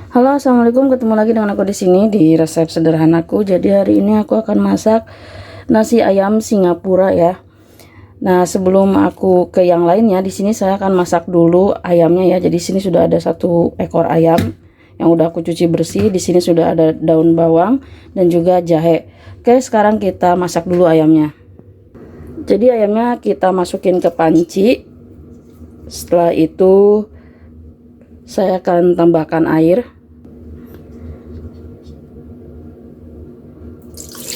Halo, assalamualaikum. Ketemu lagi dengan aku di sini di resep sederhanaku. Jadi hari ini aku akan masak nasi ayam Singapura ya. Nah, sebelum aku ke yang lainnya, di sini saya akan masak dulu ayamnya ya. Jadi sini sudah ada 1 ekor ayam yang udah aku cuci bersih. Di sini sudah ada daun bawang dan juga jahe. Oke, sekarang kita masak dulu ayamnya. Jadi ayamnya kita masukin ke panci. Setelah itu saya akan tambahkan air.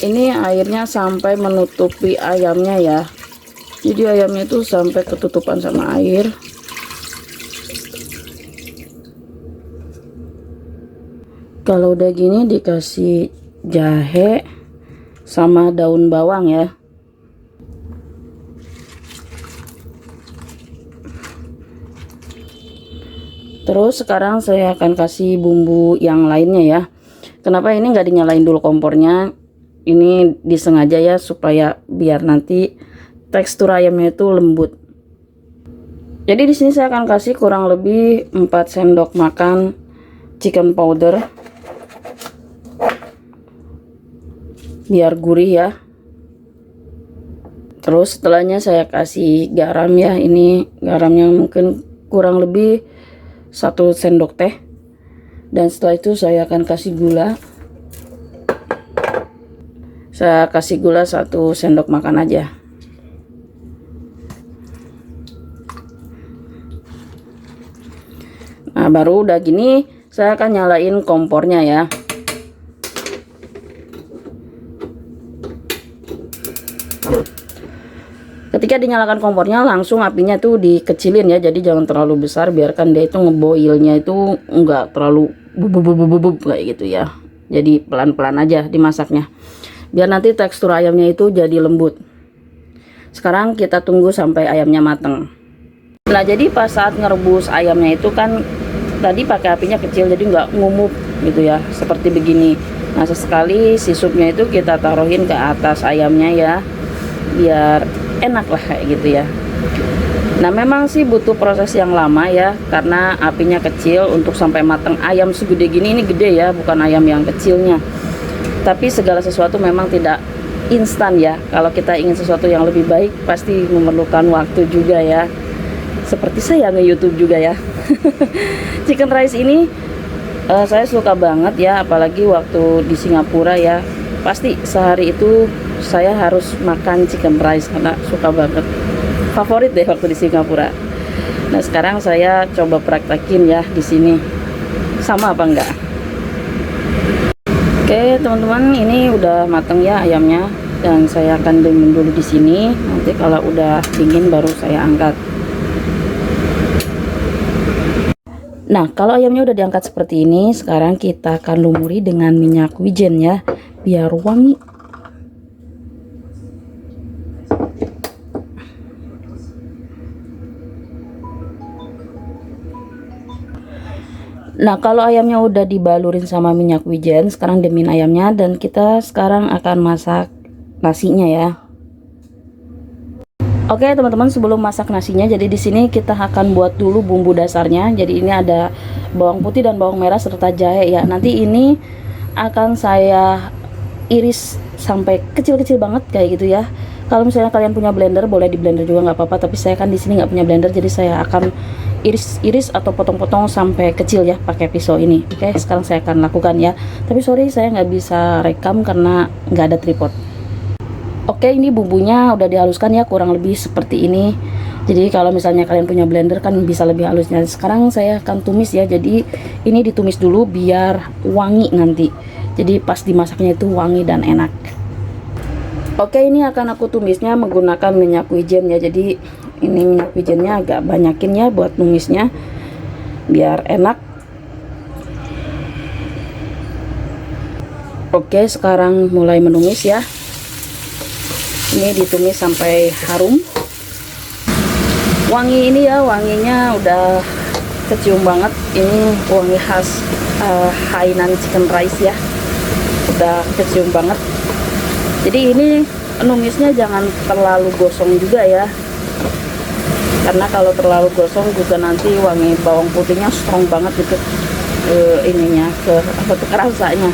Ini airnya sampai menutupi ayamnya ya. Jadi ayamnya itu sampai ketutupan sama air. Kalau udah gini dikasih jahe sama daun bawang ya. Terus sekarang saya akan kasih bumbu yang lainnya ya. Kenapa ini nggak dinyalain dulu kompornya? Ini disengaja ya supaya biar nanti tekstur ayamnya itu lembut. Jadi di sini saya akan kasih kurang lebih 4 sendok makan chicken powder. Biar gurih ya. Terus setelahnya saya kasih garam ya. Ini garamnya mungkin kurang lebih 1 sendok teh. Dan setelah itu saya akan kasih gula. Saya kasih gula 1 sendok makan aja. Nah, baru udah gini saya akan nyalain kompornya ya. Ketika dinyalakan kompornya langsung apinya tuh dikecilin ya. Jadi jangan terlalu besar, biarkan dia itu ngeboilnya itu enggak terlalu bubuk kayak gitu ya. Jadi pelan-pelan aja dimasaknya. Biar nanti tekstur ayamnya itu jadi lembut. Sekarang kita tunggu sampai ayamnya mateng. Nah, jadi pas saat ngerebus ayamnya itu kan tadi pakai apinya kecil jadi nggak ngumup gitu ya, seperti begini. Nah, sesekali si supnya itu kita taruhin ke atas ayamnya ya, biar enak lah kayak gitu ya. Nah, memang sih butuh proses yang lama ya, karena apinya kecil untuk sampai mateng. Ayam segede gini, ini gede ya, bukan ayam yang kecilnya. Tapi segala sesuatu memang tidak instan ya. Kalau kita ingin sesuatu yang lebih baik pasti memerlukan waktu juga ya. Seperti saya nge-YouTube juga ya. Chicken rice ini saya suka banget ya, apalagi waktu di Singapura ya. Pasti sehari itu saya harus makan chicken rice karena suka banget. Favorit deh waktu di Singapura. Nah, sekarang saya coba praktekin ya di sini. Sama apa enggak? Oke, teman-teman, ini udah mateng ya ayamnya dan saya akan dingin dulu di sini. Nanti kalau udah dingin baru saya angkat. Nah, kalau ayamnya udah diangkat seperti ini, sekarang kita akan lumuri dengan minyak wijen ya, biar wangi. Nah, kalau ayamnya udah dibalurin sama minyak wijen, sekarang demin ayamnya dan kita sekarang akan masak nasinya ya. Oke, teman-teman, sebelum masak nasinya, jadi di sini kita akan buat dulu bumbu dasarnya. Jadi ini ada bawang putih dan bawang merah serta jahe ya. Nanti ini akan saya iris sampai kecil-kecil banget kayak gitu ya. Kalau misalnya kalian punya blender, boleh di blender juga nggak apa-apa. Tapi saya kan di sini nggak punya blender, jadi saya akan iris-iris atau potong-potong sampai kecil ya pakai pisau ini. Oke, sekarang saya akan lakukan ya. Tapi sorry, saya nggak bisa rekam karena nggak ada tripod. Oke, ini bumbunya udah dihaluskan ya, kurang lebih seperti ini. Jadi kalau misalnya kalian punya blender kan bisa lebih halusnya. Sekarang saya akan tumis ya. Jadi ini ditumis dulu biar wangi nanti. Jadi pas dimasaknya itu wangi dan enak. Oke, ini akan aku tumisnya menggunakan minyak wijen ya. Jadi ini minyak wijennya agak banyakin ya buat numisnya biar enak. Oke, sekarang mulai menumis ya. Ini ditumis sampai harum. Wangi ini ya, wanginya udah kecium banget. Ini wangi khas Hainan chicken rice ya, udah kecium banget. Jadi ini numisnya jangan terlalu gosong juga ya, karena kalau terlalu gosong juga nanti wangi bawang putihnya strong banget gitu. ininya, ke apa tuh, kerasanya.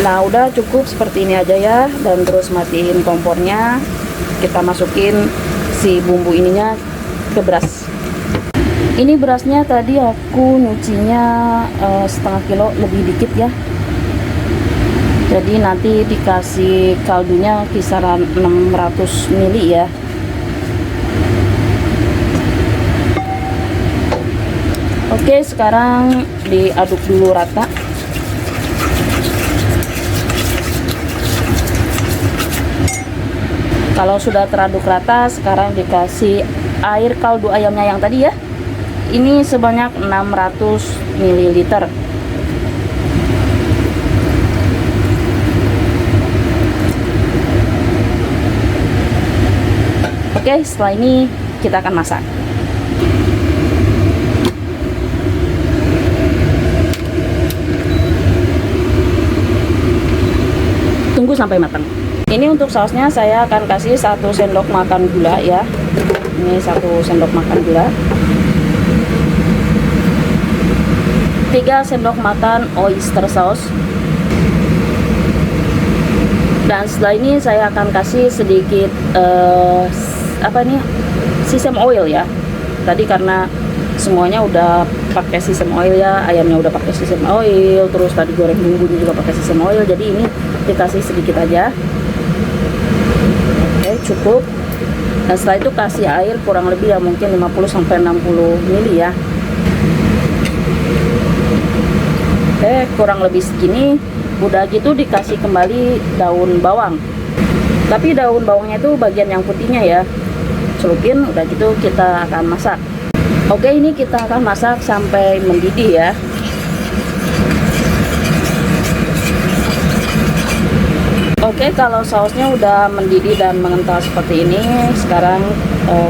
Nah udah cukup seperti ini aja ya, dan terus matiin kompornya, kita masukin si bumbu ininya ke beras. Ini berasnya tadi aku nyucinya setengah kilo, lebih dikit ya, jadi nanti dikasih kaldunya kisaran 600 ml ya. Oke, sekarang diaduk dulu rata. Kalau sudah teraduk rata, sekarang dikasih air kaldu ayamnya yang tadi ya. Ini sebanyak 600 ml. Oke, setelah ini kita akan masak. Tunggu sampai matang. Ini untuk sausnya saya akan kasih 1 sendok makan gula ya. Ini 1 sendok makan gula. 3 sendok makan oyster sauce. Dan setelah ini saya akan kasih sedikit sesame oil ya. Tadi karena semuanya udah pakai sesame oil ya, ayamnya udah pakai sesame oil, terus tadi goreng bumbunya juga pakai sesame oil, jadi ini dikasih sedikit aja. Oke, cukup. Dan setelah itu kasih air kurang lebih ya, mungkin 50-60 ml ya. Oke, kurang lebih segini. Udah gitu dikasih kembali daun bawang. Tapi daun bawangnya itu bagian yang putihnya ya. Celupin, udah gitu kita akan masak. Oke, ini kita akan masak sampai mendidih ya. Oke, kalau sausnya udah mendidih dan mengental seperti ini, sekarang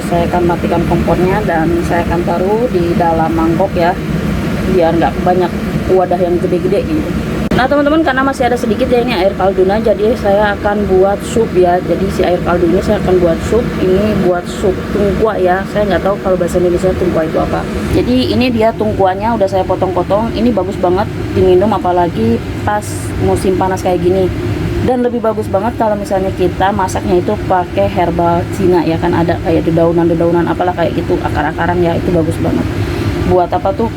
saya akan matikan kompornya dan saya akan taruh di dalam mangkok ya, biar nggak banyak wadah yang gede-gede gitu. Nah teman-teman, karena masih ada sedikit ya ini air kaldunya, jadi saya akan buat sup ya. Jadi si air kaldu ini saya akan buat sup. Ini buat sup tungkua ya. Saya nggak tahu kalau bahasa Indonesia tungkua itu apa. Jadi ini dia tungkuanya, udah saya potong-potong. Ini bagus banget diminum apalagi pas musim panas kayak gini. Dan lebih bagus banget kalau misalnya kita masaknya itu pakai herbal Cina ya, kan ada kayak dedaunan-dedaunan apalah kayak gitu, akar-akaran ya, itu bagus banget. Buat apa tuh?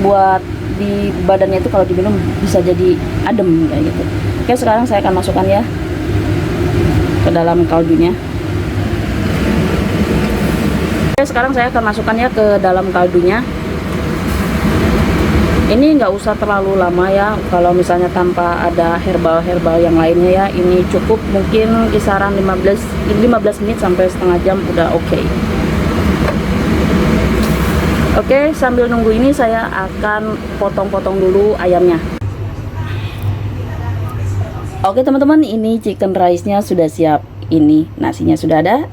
Buat di badannya itu kalau diminum bisa jadi adem kayak gitu. Oke, sekarang saya akan masukkan ya ke dalam kaldunya. Oke, sekarang saya akan masukkannya ke dalam kaldunya. Ini nggak usah terlalu lama ya, kalau misalnya tanpa ada herbal-herbal yang lainnya ya, ini cukup mungkin kisaran 15 menit sampai setengah jam udah oke. Oke, sambil nunggu ini saya akan potong-potong dulu ayamnya. Oke teman-teman, ini chicken rice-nya sudah siap. Ini nasinya sudah ada,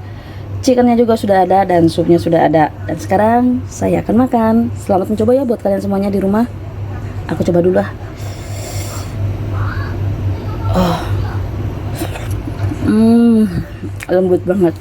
chickennya juga sudah ada, dan supnya sudah ada. Dan sekarang saya akan makan. Selamat mencoba ya buat kalian semuanya di rumah. Aku coba dulu lah. Lembut banget.